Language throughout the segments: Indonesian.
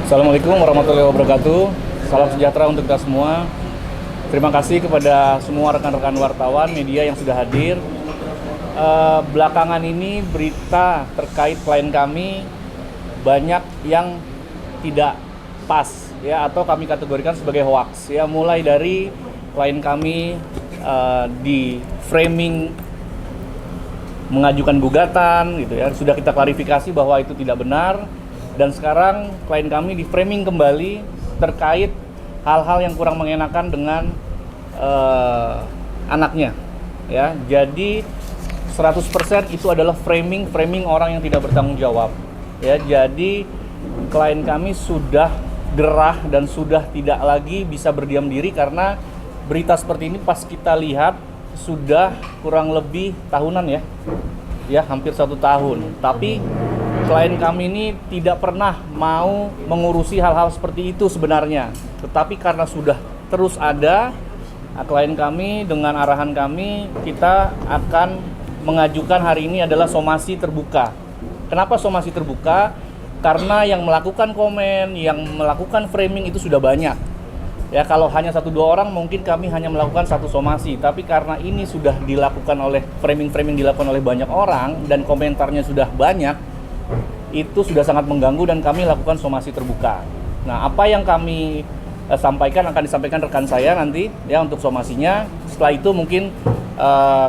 Assalamualaikum warahmatullahi wabarakatuh. Salam sejahtera untuk kita semua. Terima kasih kepada semua rekan-rekan wartawan media yang sudah hadir. Belakangan ini berita terkait klien kami banyak yang tidak pas ya, atau kami kategorikan sebagai hoax ya, mulai dari klien kami di framing mengajukan gugatan gitu ya, sudah kita klarifikasi bahwa itu tidak benar. Dan sekarang klien kami di framing kembali terkait hal-hal yang kurang mengenakan dengan anaknya ya. Jadi 100% itu adalah framing orang yang tidak bertanggung jawab ya. Jadi klien kami sudah gerah dan sudah tidak lagi bisa berdiam diri karena berita seperti ini pas kita lihat sudah kurang lebih tahunan ya hampir 1 tahun. Tapi klien kami ini tidak pernah mau mengurusi hal-hal seperti itu sebenarnya. Tetapi karena sudah terus ada, klien kami dengan arahan kami, kita akan mengajukan hari ini adalah somasi terbuka. Kenapa somasi terbuka? Karena yang melakukan komen, yang melakukan framing itu sudah banyak. Ya, kalau hanya 1-2 orang mungkin kami hanya melakukan 1 somasi. Tapi karena ini sudah dilakukan oleh framing dilakukan oleh banyak orang dan komentarnya sudah banyak, itu sudah sangat mengganggu dan kami lakukan somasi terbuka. Nah, apa yang kami sampaikan akan disampaikan rekan saya nanti ya untuk somasinya. Setelah itu mungkin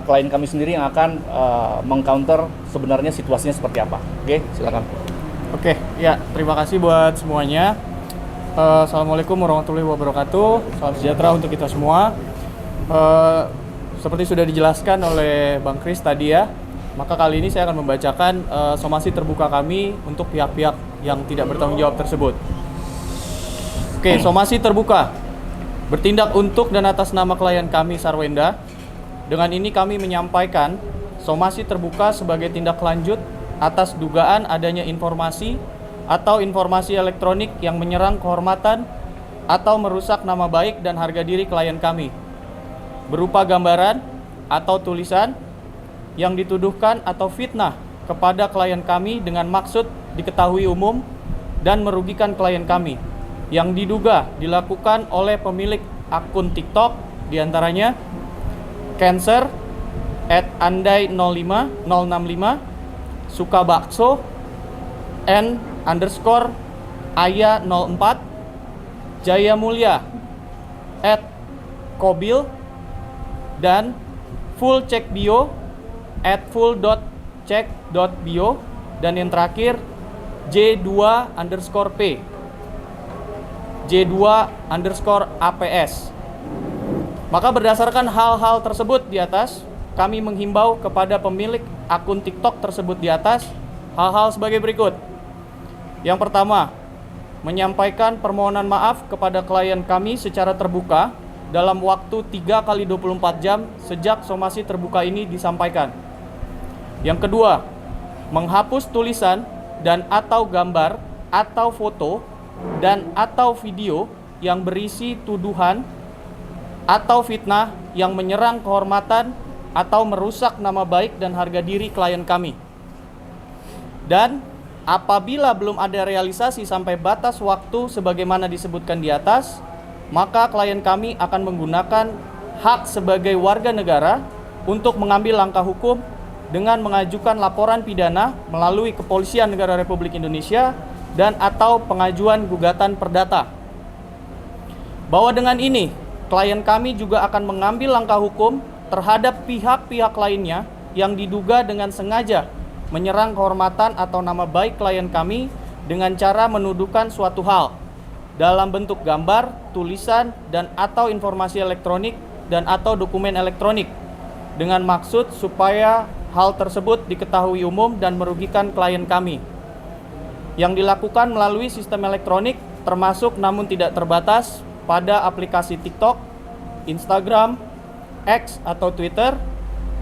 klien kami sendiri yang akan mengcounter sebenarnya situasinya seperti apa. Oke, silakan. Oke, ya terima kasih buat semuanya. Assalamualaikum warahmatullahi wabarakatuh. Salam sejahtera untuk kita semua. Seperti sudah dijelaskan oleh Bang Kris tadi ya, maka kali ini saya akan membacakan somasi terbuka kami untuk pihak-pihak yang tidak bertanggung jawab tersebut. Oke, somasi terbuka. Bertindak untuk dan atas nama klien kami Sarwenda. Dengan ini kami menyampaikan somasi terbuka sebagai tindak lanjut atas dugaan adanya informasi atau informasi elektronik yang menyerang kehormatan atau merusak nama baik dan harga diri klien kami, berupa gambaran atau tulisan yang dituduhkan atau fitnah kepada klien kami dengan maksud diketahui umum dan merugikan klien kami, yang diduga dilakukan oleh pemilik akun TikTok, diantaranya Cancer @andai05065, Sukabakso N_Aya04, Jaya Mulia @kobil, dan full check bio @full.check.bio, dan yang terakhir J2_P J2_APS. Maka berdasarkan hal-hal tersebut di atas, kami menghimbau kepada pemilik akun TikTok tersebut di atas hal-hal sebagai berikut. Yang pertama, menyampaikan permohonan maaf kepada klien kami secara terbuka dalam waktu 3x24 jam sejak somasi terbuka ini disampaikan. Yang kedua, menghapus tulisan dan atau gambar atau foto dan atau video yang berisi tuduhan atau fitnah yang menyerang kehormatan atau merusak nama baik dan harga diri klien kami. Dan apabila belum ada realisasi sampai batas waktu sebagaimana disebutkan di atas, maka klien kami akan menggunakan hak sebagai warga negara untuk mengambil langkah hukum dengan mengajukan laporan pidana melalui Kepolisian Negara Republik Indonesia dan atau pengajuan gugatan perdata. Bahwa dengan ini, klien kami juga akan mengambil langkah hukum terhadap pihak-pihak lainnya yang diduga dengan sengaja menyerang kehormatan atau nama baik klien kami dengan cara menuduhkan suatu hal dalam bentuk gambar, tulisan, dan atau informasi elektronik dan atau dokumen elektronik dengan maksud supaya hal tersebut diketahui umum dan merugikan klien kami, yang dilakukan melalui sistem elektronik termasuk namun tidak terbatas pada aplikasi TikTok, Instagram, X atau Twitter,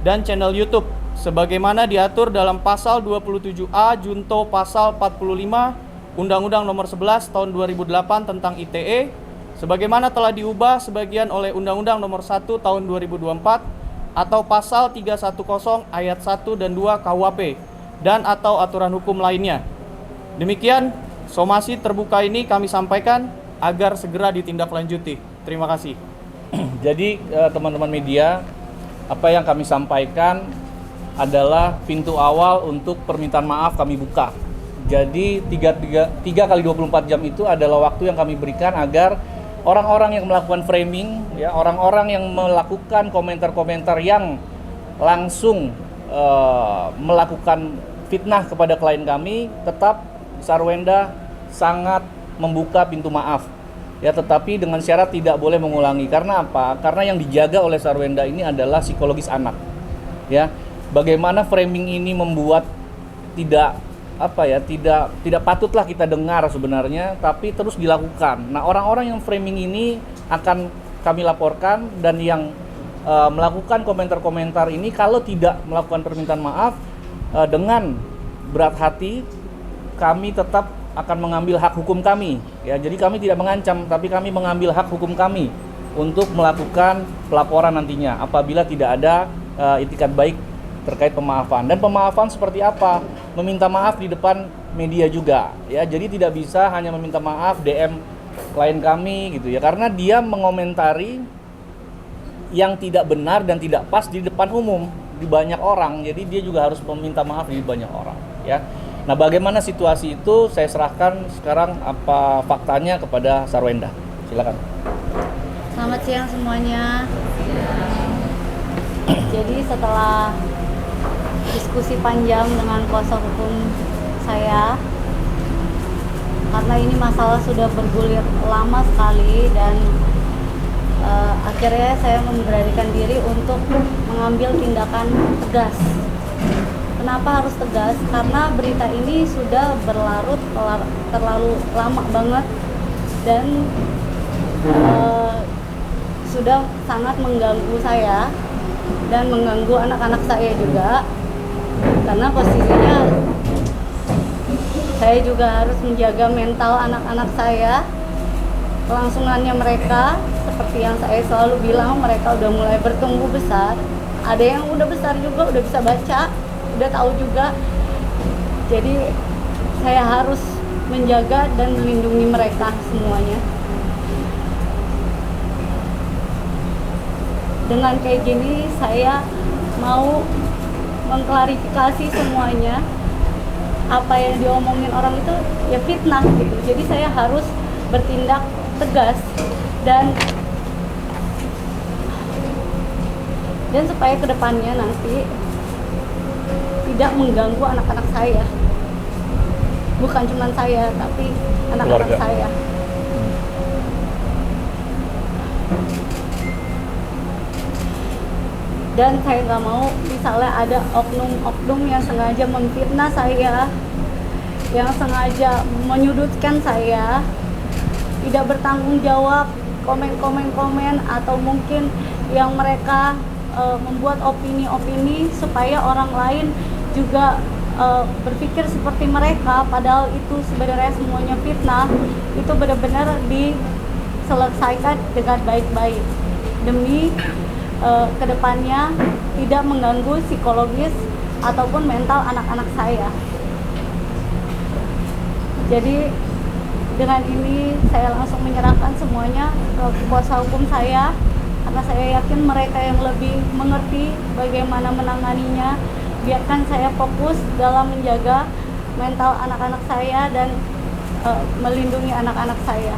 dan channel YouTube sebagaimana diatur dalam pasal 27A Junto pasal 45 Undang-Undang Nomor 11 Tahun 2008 tentang ITE, sebagaimana telah diubah sebagian oleh Undang-Undang Nomor 1 Tahun 2024 atau pasal 310 ayat 1 dan 2 KUHP dan atau aturan hukum lainnya. Demikian somasi terbuka ini kami sampaikan agar segera ditindaklanjuti. Terima kasih. Jadi teman-teman media, apa yang kami sampaikan adalah pintu awal untuk permintaan maaf kami buka. Jadi 3 kali 24 jam itu adalah waktu yang kami berikan agar orang-orang yang melakukan framing, ya, orang-orang yang melakukan komentar-komentar yang langsung melakukan fitnah kepada klien kami, tetap Sarwenda sangat membuka pintu maaf. Ya, tetapi dengan syarat tidak boleh mengulangi. Karena apa? Karena yang dijaga oleh Sarwenda ini adalah psikologis anak. Ya, bagaimana framing ini membuat tidak patutlah kita dengar sebenarnya, tapi terus dilakukan. Nah, orang-orang yang framing ini akan kami laporkan, dan yang melakukan komentar-komentar ini kalau tidak melakukan permintaan maaf dengan berat hati, kami tetap akan mengambil hak hukum kami. Ya, jadi kami tidak mengancam, tapi kami mengambil hak hukum kami untuk melakukan pelaporan nantinya apabila tidak ada itikat baik terkait pemaafan. Dan pemaafan seperti apa? Meminta maaf di depan media juga. Ya, jadi tidak bisa hanya meminta maaf DM klien kami gitu ya, karena dia mengomentari yang tidak benar dan tidak pas di depan umum di banyak orang. Jadi dia juga harus meminta maaf di banyak orang, ya. Nah, bagaimana situasi itu saya serahkan sekarang apa faktanya kepada Sarwenda. Silakan. Selamat siang semuanya. Jadi setelah diskusi panjang dengan kuasa hukum saya, karena ini masalah sudah bergulir lama sekali, dan akhirnya saya memberanikan diri untuk mengambil tindakan tegas. Kenapa harus tegas? Karena berita ini sudah berlarut terlalu lama banget, dan sudah sangat mengganggu saya dan mengganggu anak-anak saya juga, karena posisinya saya juga harus menjaga mental anak-anak saya, kelangsungannya mereka. Seperti yang saya selalu bilang, mereka udah mulai bertumbuh besar, ada yang udah besar juga, udah bisa baca, udah tahu juga. Jadi saya harus menjaga dan melindungi mereka semuanya. Dengan kayak gini saya mau mengklarifikasi semuanya. Apa yang diomongin orang itu ya fitnah gitu. Jadi saya harus bertindak tegas dan supaya kedepannya nanti tidak mengganggu anak-anak saya. Bukan cuma saya, tapi anak-anak saya. Dan saya nggak mau misalnya ada oknum-oknum yang sengaja memfitnah saya, yang sengaja menyudutkan saya, tidak bertanggung jawab, komen, atau mungkin yang mereka membuat opini-opini supaya orang lain juga berpikir seperti mereka, padahal itu sebenarnya semuanya fitnah. Itu benar-benar diselesaikan dengan baik-baik demi kedepannya tidak mengganggu psikologis ataupun mental anak-anak saya. Jadi dengan ini saya langsung menyerahkan semuanya ke kuasa hukum saya, karena saya yakin mereka yang lebih mengerti bagaimana menanganinya. Biarkan saya fokus dalam menjaga mental anak-anak saya dan melindungi anak-anak saya.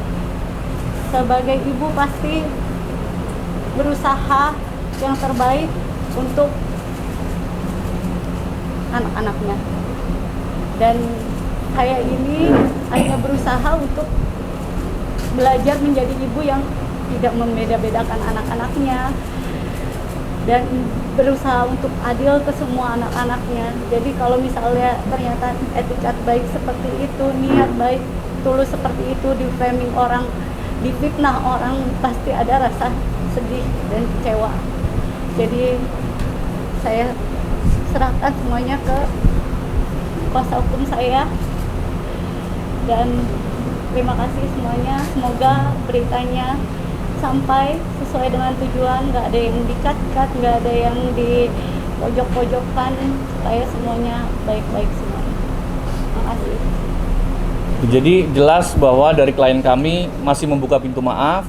Sebagai ibu pasti berusaha yang terbaik untuk anak-anaknya, dan saya ini hanya berusaha untuk belajar menjadi ibu yang tidak membeda-bedakan anak-anaknya dan berusaha untuk adil ke semua anak-anaknya. Jadi kalau misalnya ternyata etikat baik seperti itu, niat baik tulus seperti itu di framing orang, difitnah orang, pasti ada rasa sedih dan kecewa. Jadi saya serahkan semuanya ke kuasa hukum saya, dan terima kasih semuanya. Semoga beritanya sampai sesuai dengan tujuan, nggak ada yang di-cut-cut, nggak ada yang di pojok-pojokkan, supaya semuanya baik-baik semua. Terima kasih. Jadi jelas bahwa dari klien kami masih membuka pintu maaf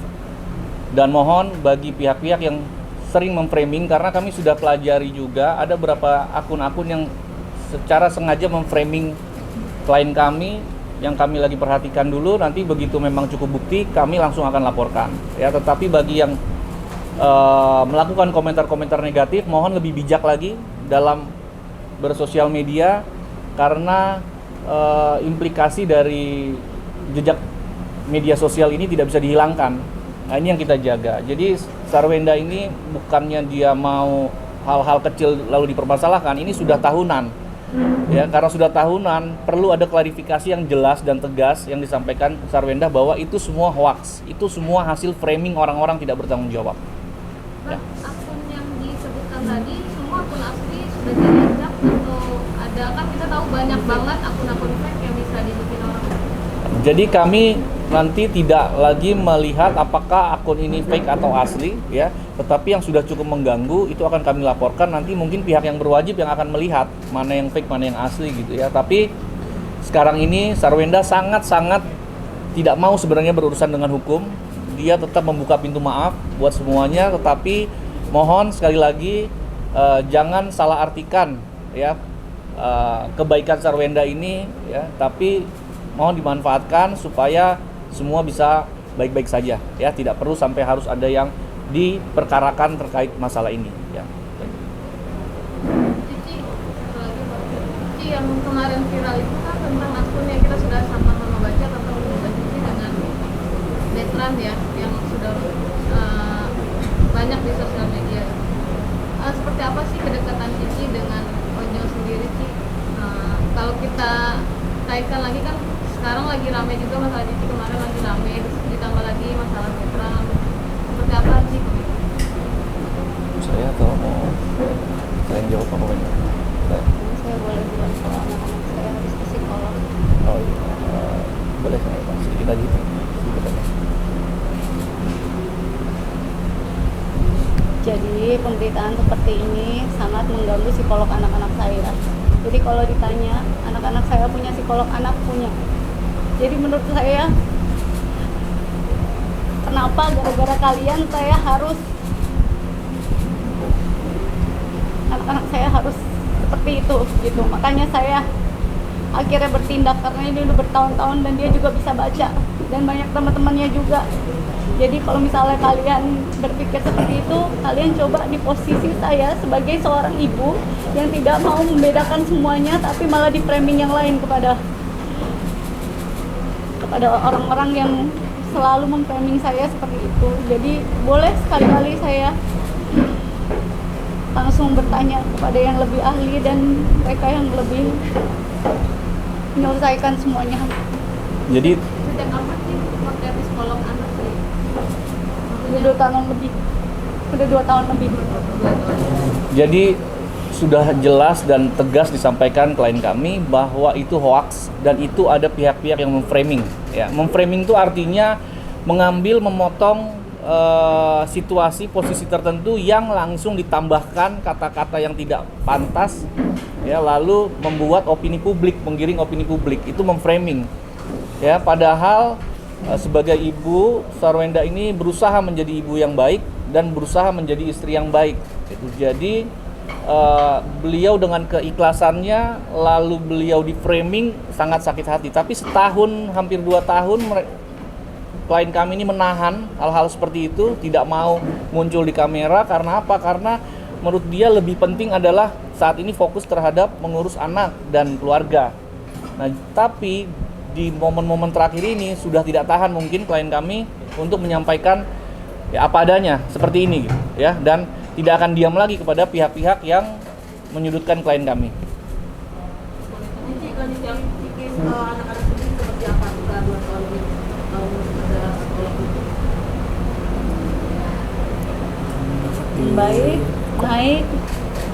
dan mohon bagi pihak-pihak yang sering memframing, karena kami sudah pelajari juga ada beberapa akun-akun yang secara sengaja memframing klien kami yang kami lagi perhatikan dulu, nanti begitu memang cukup bukti kami langsung akan laporkan ya. Tetapi bagi yang melakukan komentar-komentar negatif, mohon lebih bijak lagi dalam bersosial media, karena implikasi dari jejak media sosial ini tidak bisa dihilangkan. Nah, ini yang kita jaga. Jadi Sarwenda ini bukannya dia mau hal-hal kecil lalu dipermasalahkan, ini sudah tahunan. Ya, karena sudah tahunan perlu ada klarifikasi yang jelas dan tegas yang disampaikan Sarwenda bahwa itu semua hoax, itu semua hasil framing orang-orang tidak bertanggung jawab. Ya. Akun yang disebutkan tadi semua akun asli sudah dilacak atau ada, kan kita tahu banyak banget akun-akun fake yang bisa dibikin orang. Jadi kami nanti tidak lagi melihat apakah akun ini fake atau asli ya, tetapi yang sudah cukup mengganggu itu akan kami laporkan. Nanti mungkin pihak yang berwajib yang akan melihat mana yang fake, mana yang asli gitu ya. Tapi sekarang ini Sarwenda sangat-sangat tidak mau sebenarnya berurusan dengan hukum. Dia tetap membuka pintu maaf buat semuanya, tetapi mohon sekali lagi jangan salah artikan ya kebaikan Sarwenda ini ya, tapi mohon dimanfaatkan supaya semua bisa baik-baik saja ya, tidak perlu sampai harus ada yang diperkarakan terkait masalah ini ya. Cici, yang kemarin viral itu kan tentang akun yang kita sudah sama-sama baca tentang hubungan Cici dengan Detran ya, yang sudah banyak di sosial media. Seperti apa sih kedekatan Cici dengan Ojo sendiri, Ci? Kalau kita kaitkan lagi kan sekarang lagi rame juga masalah Cici, kemarin lagi rame, ditambah lagi masalah Detran. Seperti apa sih? Saya atau mau saya yang jawab apa komentar? Saya boleh bilang kalau anak-anak saya harus ke psikolog. Oh iya, boleh saya Pak, sedikit lagi sedikit aja. Jadi pemberitaan seperti ini sangat mengganggu psikolog anak-anak saya. Jadi kalau ditanya, anak-anak saya punya psikolog, anak punya. Jadi menurut saya, kenapa gara-gara kalian saya harus, anak-anak saya harus seperti itu gitu. Makanya saya akhirnya bertindak, karena ini udah bertahun-tahun dan dia juga bisa baca dan banyak teman-temannya juga. Jadi kalau misalnya kalian berpikir seperti itu, kalian coba di posisi saya sebagai seorang ibu yang tidak mau membedakan semuanya, tapi malah di framing yang lain kepada orang-orang yang selalu memframing saya seperti itu. Jadi boleh sekali-kali saya langsung bertanya kepada yang lebih ahli dan mereka yang lebih menyelesaikan semuanya. Jadi Sejak kapan sih pakai psikolog anak sih? Udah 2 tahun lebih. Udah 2 tahun lebih. Jadi sudah jelas dan tegas disampaikan klien kami bahwa itu hoax dan itu ada pihak-pihak yang memframing. Ya, memframing itu artinya mengambil, memotong situasi, posisi tertentu yang langsung ditambahkan kata-kata yang tidak pantas, ya, lalu membuat opini publik, menggiring opini publik. Itu memframing. Ya, padahal sebagai ibu, Sarwenda ini berusaha menjadi ibu yang baik dan berusaha menjadi istri yang baik. Gitu. Jadi beliau dengan keikhlasannya, lalu beliau di framing sangat sakit hati. Tapi setahun, hampir 2 tahun, klien kami ini menahan hal-hal seperti itu, tidak mau muncul di kamera. Karena apa? Karena menurut dia lebih penting adalah saat ini fokus terhadap mengurus anak dan keluarga. Nah, tapi di momen-momen terakhir ini sudah tidak tahan mungkin klien kami untuk menyampaikan ya apa adanya seperti ini gitu, ya, dan tidak akan diam lagi kepada pihak-pihak yang menyudutkan klien kami. Cici, kondisi yang psikis anak-anak sendiri seperti apa setelah 2 tahun ini ada sekolah itu? Membaik, naik,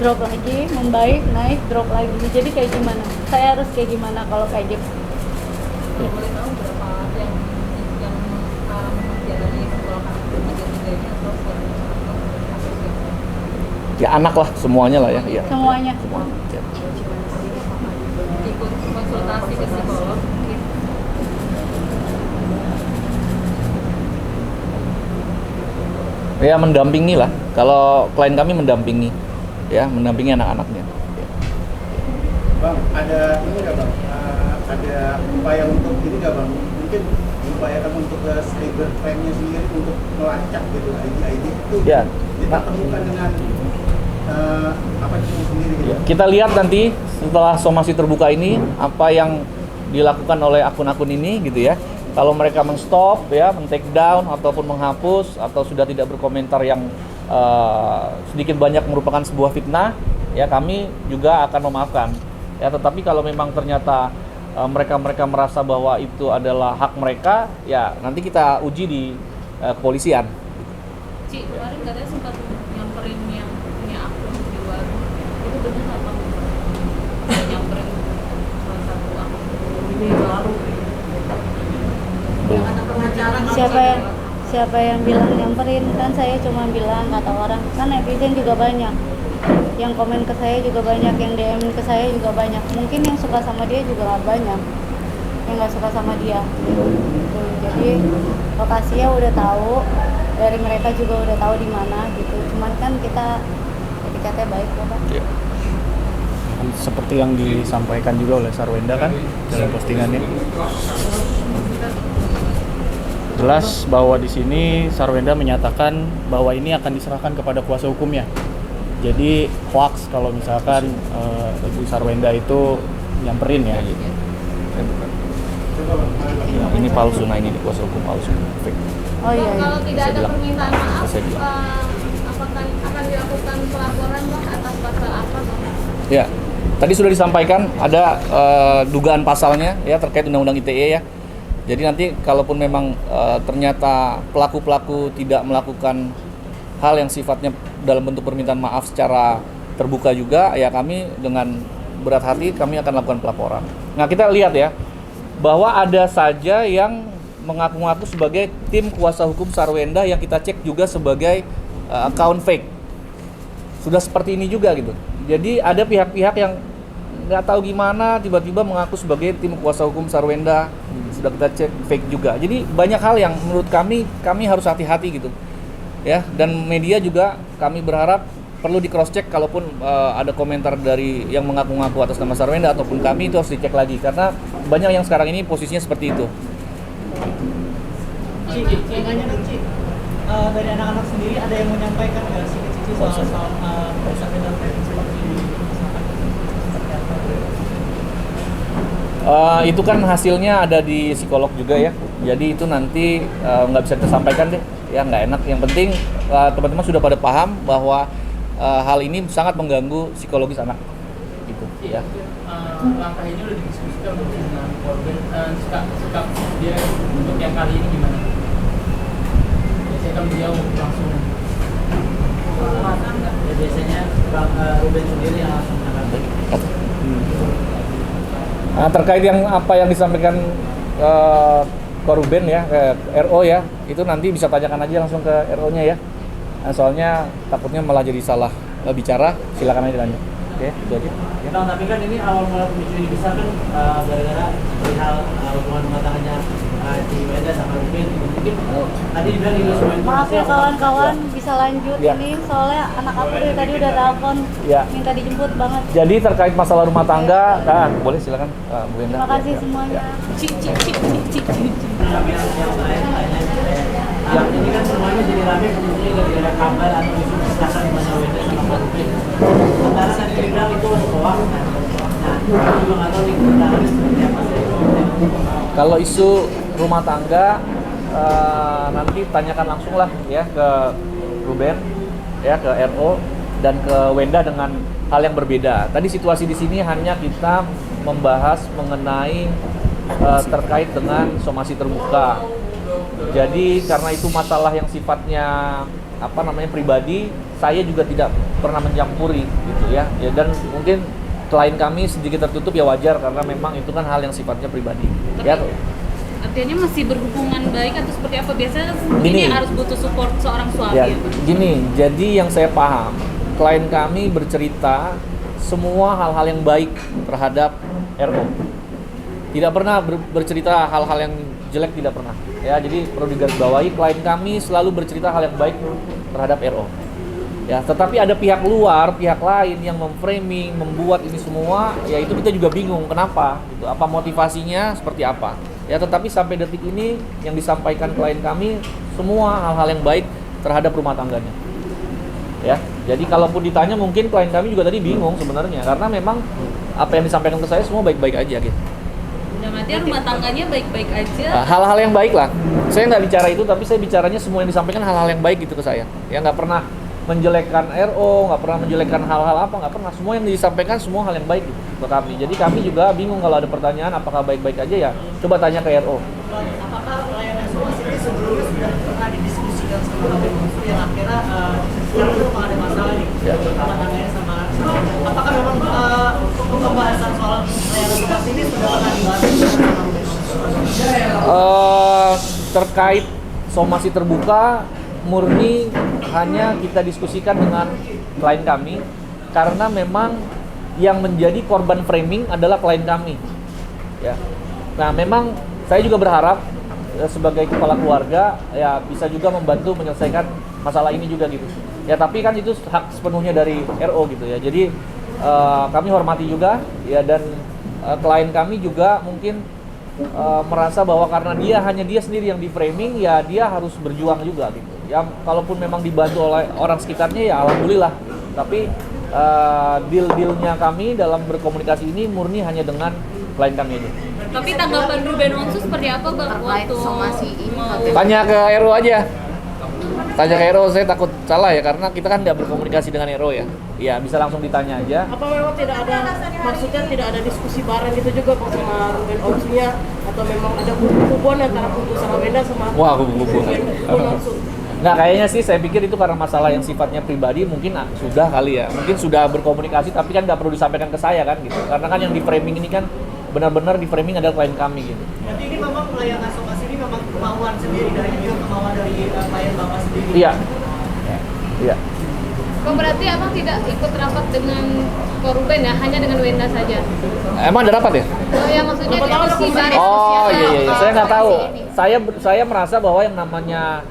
drop lagi, membaik, naik, drop lagi. Jadi kayak gimana? Saya harus kayak gimana kalau kayak gitu? Kalau boleh tahu berapa yang sekarang menjalani sekolah anak tiga-tiganya atau Ya anak lah, semuanya lah ya. Ya. Semuanya. Semua. Ya. ikut konsultasi ke psikolog mungkin? Ya mendampingi lah. Kalau klien kami mendampingi, ya mendampingi anak-anaknya. Bang, ada ini nggak bang? Ada upaya untuk ini nggak bang? Mungkin diupayakan untuk cybercrime-nya sendiri untuk melacak gitu ID itu. Ya. Kita temukan dengan apa itu sendiri gitu. Ya, kita lihat nanti setelah somasi terbuka ini apa yang dilakukan oleh akun-akun ini gitu ya. Kalau mereka men-stop ya, men-take down ataupun menghapus atau sudah tidak berkomentar yang sedikit banyak merupakan sebuah fitnah, ya kami juga akan memaafkan. Ya, tetapi kalau memang ternyata mereka merasa bahwa itu adalah hak mereka, ya nanti kita uji di kepolisian. Ci, kemarin katanya sempat nyamperin yang punya akun di warung. Itu benar apa? Nyamperin salah satu akun. Ini baru. Yang ada pengacara Siapa yang bilang nyamperin? Kan saya cuma bilang kata orang, kan netizen juga banyak yang komen ke saya, juga banyak yang DM ke saya, juga banyak. Mungkin yang suka sama dia juga nggak banyak, yang nggak suka sama dia gitu. Jadi lokasinya udah tahu, dari mereka juga udah tahu di mana gitu. Cuman kan kita etiketnya baik ya Pak. Ya. Seperti yang disampaikan juga oleh Sarwenda kan dalam postingannya. Jelas bahwa di sini Sarwenda menyatakan bahwa ini akan diserahkan kepada kuasa hukumnya. Jadi hoax kalau misalkan Ibu Sarwenda itu nyamperin ya. Ini palsu, nah ini kuasa hukum palsu, fake. Oh iya. Kalau tidak Saya ada bilang. permintaan maaf, Saya bilang. apakah akan dilakukan pelaporan bang atas pasal apa bang? Ya, tadi sudah disampaikan ada dugaan pasalnya ya terkait Undang-Undang ITE ya. Jadi nanti kalaupun memang ternyata pelaku-pelaku tidak melakukan hal yang sifatnya dalam bentuk permintaan maaf secara terbuka juga, ya kami dengan berat hati kami akan lakukan pelaporan. Nah kita lihat ya, bahwa ada saja yang mengaku-ngaku sebagai tim kuasa hukum Sarwenda yang kita cek juga sebagai account fake. Sudah seperti ini juga gitu. Jadi ada pihak-pihak yang nggak tahu gimana tiba-tiba mengaku sebagai tim kuasa hukum Sarwenda, sudah kita cek fake juga. Jadi banyak hal yang menurut kami harus hati-hati gitu ya, dan media juga kami berharap perlu di cross check kalaupun ada komentar dari yang mengaku-ngaku atas nama Sarwenda ataupun kami, itu harus dicek lagi karena banyak yang sekarang ini posisinya seperti itu. Dari anak-anak sendiri ada yang menyampaikan nggak sih ke Cici soal perusahaan dan seperti Itu kan hasilnya ada di psikolog juga ya, jadi itu nanti nggak bisa kita sampaikan deh ya, nggak enak. Yang penting teman-teman sudah pada paham bahwa hal ini sangat mengganggu psikologis anak gitu ya. langkah ini udah didiskusikan dengan korban, sikap dia untuk yang kali ini gimana? Biasanya kan beliau langsung ya, biasanya Bang Ruben sendiri yang langsung menanggapi. Nah, terkait yang apa yang disampaikan ke Ruben ya, ke RO ya, itu nanti bisa tanyakan aja langsung ke RO-nya ya. Nah, soalnya takutnya malah jadi salah bicara, silakan aja lanjut. Oke, itu aja. Ya. Bang, tapi kan ini awal mula pemicu ini besar kan gara-gara perihal hubungan rumah tangganya Ci Wenda sama Ruben. Mungkin tadi dibilang ini semua Maaf ya kawan-kawan, bisa lanjut Ya. ini soalnya anak aku dari tadi udah telepon Ya. minta dijemput banget. Jadi terkait masalah rumah tangga, boleh silakan Bu Wenda. Terima kasih Ya, ya. semuanya. yang lain yang ini kan semuanya jadi rame kemudian gara-gara kabar atau isu kesalahan di mana Wenda sama Pak Ruben. Sementara tadi dibilang itu hoax. Nah, aku juga nggak tahu nih kebenarannya seperti apa sih. Kalau isu rumah tangga nanti tanyakan langsung lah ya ke Ruben, ya ke RO dan ke Wenda dengan hal yang berbeda. Tadi situasi di sini hanya kita membahas mengenai terkait dengan somasi terbuka. Jadi karena itu masalah yang sifatnya pribadi, saya juga tidak pernah mencampuri gitu ya. Dan mungkin klien kami sedikit tertutup ya wajar karena memang itu kan hal yang sifatnya pribadi. Ya. Artinya masih berhubungan baik atau seperti apa? Biasanya Gini. ini harus butuh support seorang suami. Ya, gini, jadi yang saya paham, klien kami bercerita semua hal-hal yang baik terhadap RO. Tidak pernah bercerita hal-hal yang jelek, tidak pernah. Ya, jadi perlu digarisbawahi, klien kami selalu bercerita hal yang baik terhadap RO. Ya, tetapi ada pihak luar, pihak lain yang memframing, membuat ini semua, ya itu kita juga bingung kenapa, gitu. Apa motivasinya, seperti apa. Ya, tetapi sampai detik ini yang disampaikan klien kami semua hal-hal yang baik terhadap rumah tangganya. Ya, jadi kalaupun ditanya mungkin klien kami juga tadi bingung sebenarnya karena memang apa yang disampaikan ke saya semua baik-baik aja gitu. Dalam artian rumah tangganya baik-baik aja. Hal-hal yang baik lah. Saya nggak bicara itu, tapi saya bicaranya semua yang disampaikan hal-hal yang baik gitu ke saya. Ya nggak pernah menjelekkan RO, nggak pernah menjelekkan hal-hal apa, nggak pernah. Semua yang disampaikan semua hal yang baik gitu ke kami. Jadi kami juga bingung kalau ada pertanyaan apakah baik-baik aja ya. Coba tanya ke RO. Apakah layanan somasi ini sebelumnya sudah pernah didiskusikan sama KPU yang akhirnya sekarang itu memang ada masalah nih rumah tangganya sama apakah memang pembahasan soal layanan somasi ini sudah pernah dibahas Terkait somasi terbuka murni hanya kita diskusikan dengan klien kami karena memang yang menjadi korban framing adalah klien kami. Ya. Nah, memang saya juga berharap sebagai kepala keluarga ya bisa juga membantu menyelesaikan masalah ini juga gitu. Ya, tapi kan itu hak sepenuhnya dari RO gitu ya. Jadi kami hormati juga ya dan klien kami juga mungkin merasa bahwa karena hanya dia sendiri yang di framing ya dia harus berjuang juga gitu. Ya kalaupun memang dibantu oleh orang sekitarnya ya alhamdulillah. Tapi deal-dealnya kami dalam berkomunikasi ini murni hanya dengan klien kami aja. Tapi tanggapan Ruben Onsu seperti apa Bang waktu somasi ini? Tanya ke RO aja. Tanya ke RO, saya takut salah ya karena kita kan nggak berkomunikasi dengan RO ya. Iya, bisa langsung ditanya aja. Apa memang tidak ada, maksudnya tidak ada diskusi bareng gitu juga Pak sama Ruben Onsu-nya atau memang ada hubungan antara Kubu Sarawenda sama Wah, kubu-kubu. Ruben Onsu? Nah, kayaknya sih saya pikir itu karena masalah yang sifatnya pribadi mungkin sudah kali ya. Mungkin sudah berkomunikasi tapi kan nggak perlu disampaikan ke saya kan gitu. Karena kan yang di framing ini kan benar-benar di framing adalah klien kami gitu. Jadi ini memang layanan somasi ini memang kemauan sendiri dari juga kemauan dari klien Bapak sendiri. Iya. Iya. Oh, berarti Abang tidak ikut rapat dengan Ruben ya, hanya dengan Wenda saja? Emang ada rapat ya? Oh ya, maksudnya diskusi bareng. Oh iya. Saya nggak tahu. Saya merasa bahwa yang namanya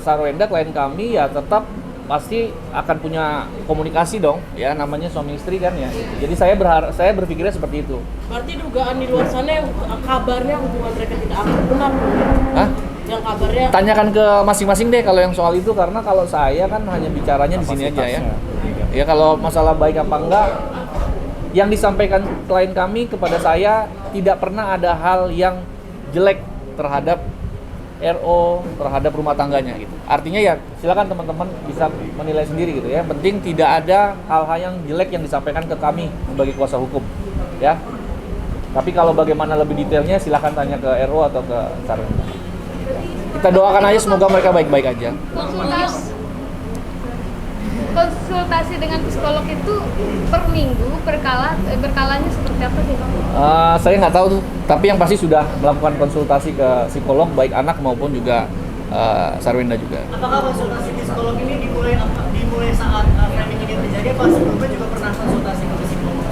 Sarawenda klien kami ya tetap pasti akan punya komunikasi dong ya namanya suami istri kan ya. Jadi saya berpikirnya seperti itu. Berarti dugaan di luar sana yang kabarnya hubungan mereka tidak akan benar. Hah? Yang kabarnya Tanyakan ke masing-masing deh kalau yang soal itu karena kalau saya kan hanya bicaranya di sini aja ya. Ya kalau masalah baik apa enggak yang disampaikan klien kami kepada saya tidak pernah ada hal yang jelek terhadap RO terhadap rumah tangganya gitu. Artinya ya silakan teman-teman bisa menilai sendiri gitu ya. Penting tidak ada hal-hal yang jelek yang disampaikan ke kami sebagai kuasa hukum ya. Tapi kalau bagaimana lebih detailnya silakan tanya ke RO atau ke Sarawenda. Kita doakan aja semoga mereka baik-baik aja. Konsultasi dengan psikolog itu per minggu, berkalanya seperti apa sih Bang? Saya nggak tahu tuh, tapi yang pasti sudah melakukan konsultasi ke psikolog baik anak maupun juga Sarawenda juga. Apakah konsultasi psikolog ini dimulai saat framing ini terjadi apa sebelumnya juga pernah konsultasi ke psikolog?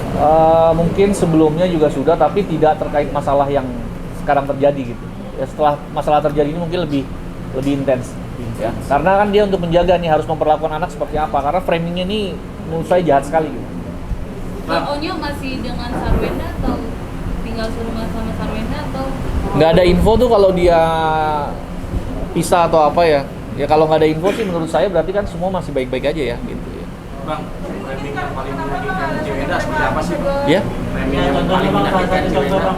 Mungkin sebelumnya juga sudah, tapi tidak terkait masalah yang sekarang terjadi gitu. Ya setelah masalah terjadi ini mungkin lebih intens. Ya, karena kan dia untuk menjaga nih harus memperlakukan anak seperti apa karena framingnya ini menurut saya jahat sekali gitu. Onyo masih dengan Sarawenda atau tinggal serumah sama Sarawenda atau? Nggak ada info tuh kalau dia pisah atau apa ya. Ya kalau nggak ada info sih menurut saya berarti kan semua masih baik-baik aja ya gitu ya. Bang, framing yang paling menyakitkan Cewenda seperti apa sih? Ya? Framing yang paling menyakitkan Cewenda.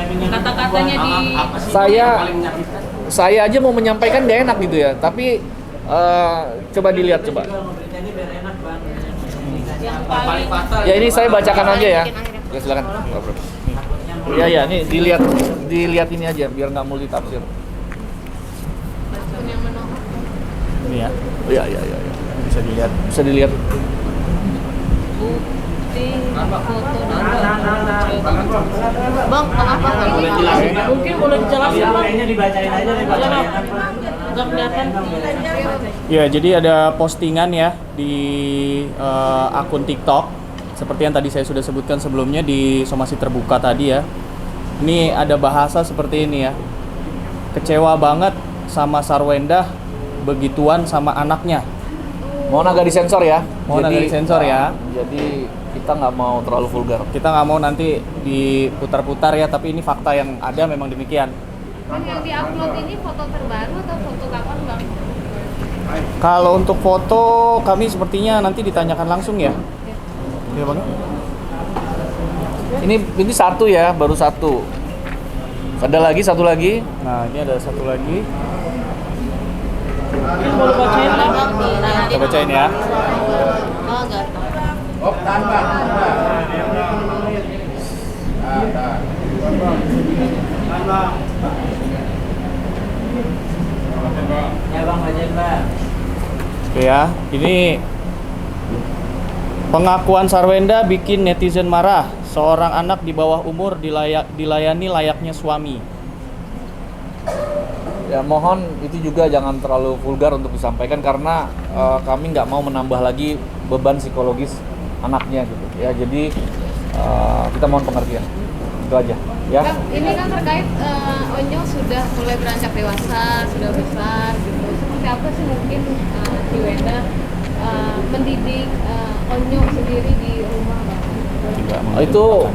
Kata-katanya di Apa sih yang paling menyakitkan? Saya aja mau menyampaikan gak enak gitu ya, tapi coba dilihat coba. yang paling Ya ini saya bacakan aja ya. Ya silakan. Ya ini dilihat ini aja biar nggak multi tafsir. yang menolak. Ini ya, Ya. Bisa dilihat. Bukti foto dan Bang, apa Boleh jelasin nggak? mungkin boleh dijelasin Bang? Kayaknya dibacain aja deh Pak. Nggak kelihatan. Ya, jadi ada postingan ya di akun TikTok seperti yang tadi saya sudah sebutkan sebelumnya di somasi terbuka tadi ya. Ini ada bahasa seperti ini ya. Kecewa banget sama Sarawenda begituan sama anaknya. Mohon agak disensor ya. Mohon agak disensor ya. Jadi kita nggak mau terlalu vulgar. Kita nggak mau nanti diputar-putar ya, tapi ini fakta yang ada memang demikian. Bang, yang diupload ini foto terbaru atau foto kapan bang? Kalau untuk foto kami sepertinya nanti ditanyakan langsung ya. Iya bang. Ini satu ya, baru satu. Ada lagi satu lagi. Nah ini ada satu lagi. Mau bacain lah bang di Kita bacain ya. Oh enggak. Oh, tahan bang. Ya bang, bacain bang. Oke ya, ini pengakuan Sarwenda bikin netizen marah. Seorang anak di bawah umur dilayani layaknya suami. Ya mohon itu juga jangan terlalu vulgar untuk disampaikan karena kami nggak mau menambah lagi beban psikologis anaknya gitu ya. Jadi kita mohon pengertian. Itu aja ya. Bang, ini kan terkait Onyo sudah mulai beranjak dewasa, sudah besar gitu. Seperti apa sih mungkin Ciwenda mendidik Onyo sendiri di rumah bang? Itu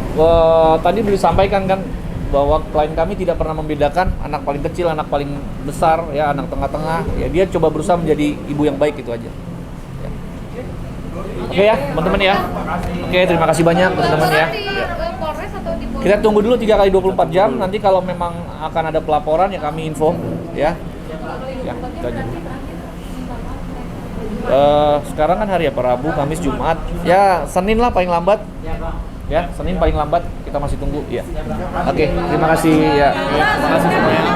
tadi belum disampaikan kan bahwa klien kami tidak pernah membedakan anak paling kecil, anak paling besar, ya anak tengah-tengah. Ya dia coba berusaha menjadi ibu yang baik itu aja. Ya. Oke ya, teman-teman ya. Oke, terima kasih banyak teman-teman ya. Di Polres atau di Polres? Kita tunggu dulu 3 kali 24 jam. Nanti kalau memang akan ada pelaporan ya kami info ya. Ya, itu aja. Sekarang kan hari apa? Rabu, Kamis, Jumat. Ya, Senin lah paling lambat. Ya, Senin paling lambat kita masih tunggu ya. Oke, terima kasih ya. Terima kasih semuanya.